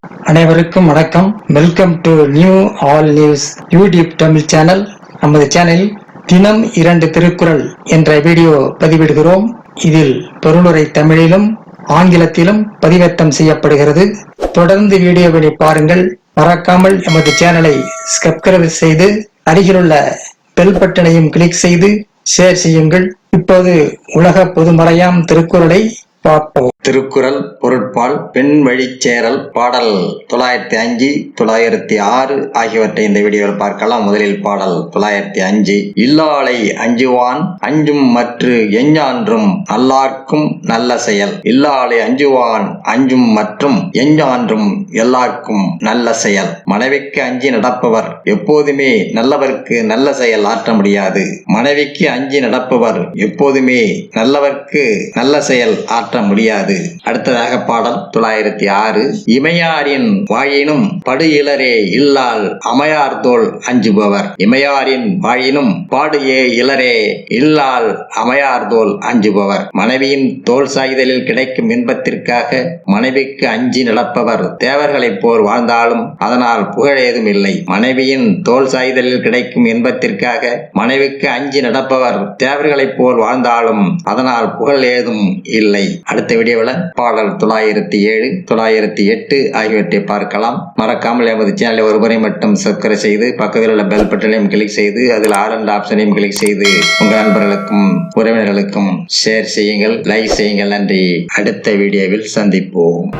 அனைவருக்கும் வணக்கம். Welcome to new all news YouTube Tamil channel. நமது சேனலில் தினம் 2 திருக்குறள் என்ற வீடியோ பதிவிடுகிறோம். இதில் பொருளுரை தமிழிலும் ஆங்கிலத்திலும் பதிவேற்றம் செய்யப்படுகிறது. தொடர்ந்து வீடியோவினை பாருங்கள். மறக்காமல் எமது சேனலை சப்ஸ்கிரைப் செய்து அருகிலுள்ள பெல் பட்டனையும் கிளிக் செய்து ஷேர் செய்யுங்கள். இப்போது உலக பொதுமறையாம் திருக்குறளை பார்ப்போம். திருக்குறள் பொருட்பால் பெண் வழிச்சேரல் பாடல் 905 906 ஆகியவற்றை இந்த வீடியோவில் பார்க்கலாம். முதலில் பாடல் 905. இல்லாளை அஞ்சுவான் அஞ்சும் மற்று எஞ்ஞான்றும் நல்லார்க்கும் நல்ல செயல். இல்லாளை அஞ்சுவான் அஞ்சும் மற்றும் எஞ்ஞான்றும் எல்லாருக்கும் நல்ல செயல். மனைவிக்கு அஞ்சி நடப்பவர் எப்போதுமே நல்லவர்க்கு நல்ல செயல் ஆற்ற முடியாது. மனைவிக்கு அஞ்சி நடப்பவர் எப்போதுமே நல்லவர்க்கு நல்ல செயல் ஆற்ற முடியாது. அடுத்ததாக பாடல் 906. இமையாரின் வாயினும் படு இலரே இல்லால் அமையார்தோள் அஞ்சுபவர். இமையாரின் வாயினும் பாடு இலரே இல்லால் அமையார்தோள் அஞ்சுபவர். மனைவியின் தோல் சாய்தலில் கிடைக்கும் இன்பத்திற்காக மனைவிக்கு அஞ்சி நடப்பவர் தேவர்களைப் போர் வாழ்ந்தாலும் அதனால் புகழ் ஏதும் இல்லை. மனைவியின் தோல் சாய்தலில் கிடைக்கும் இன்பத்திற்காக மனைவிக்கு அஞ்சி நடப்பவர் தேவர்களைப் போர் வாழ்ந்தாலும் அதனால் புகழ் ஏதும் இல்லை. அடுத்த வீடியோவில் பாடல் 907 908 ஆகியவற்றை பார்க்கலாம். மறக்காமல் எமது சேனலை ஒரு முறை மட்டும் சப்ஸ்கிரைப் செய்து பக்கத்தில் உள்ள பெல் பட்டனையும் கிளிக் செய்து அதில் ஆல் என்ற ஆப்ஷனையும் கிளிக் செய்து உங்கள் நண்பர்களுக்கும் உறவினர்களுக்கும் ஷேர் செய்யுங்கள், லைக் செய்யுங்கள். நன்றி. அடுத்த வீடியோவில் சந்திப்போம்.